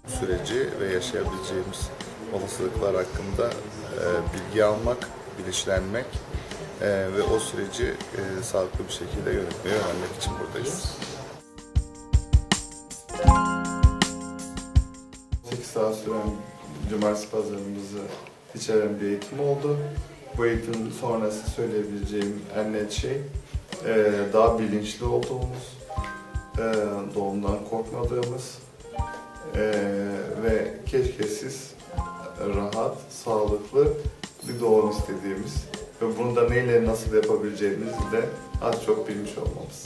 Süreci ve yaşayabileceğimiz olasılıklar hakkında bilgi almak, bilinçlenmek ve o süreci sağlıklı bir şekilde yönetmeyi öğrenmek için buradayız. 8 saat süren cumartesi pazarımızı içeren bir eğitim oldu. Bu eğitim sonrası söyleyebileceğim en net şey daha bilinçli olduğumuz, doğumdan korkmadığımız ve keşke siz rahat, sağlıklı bir doğum istediğimiz ve bunu da neyle nasıl yapabileceğimizi de az çok bilmiş olmamız.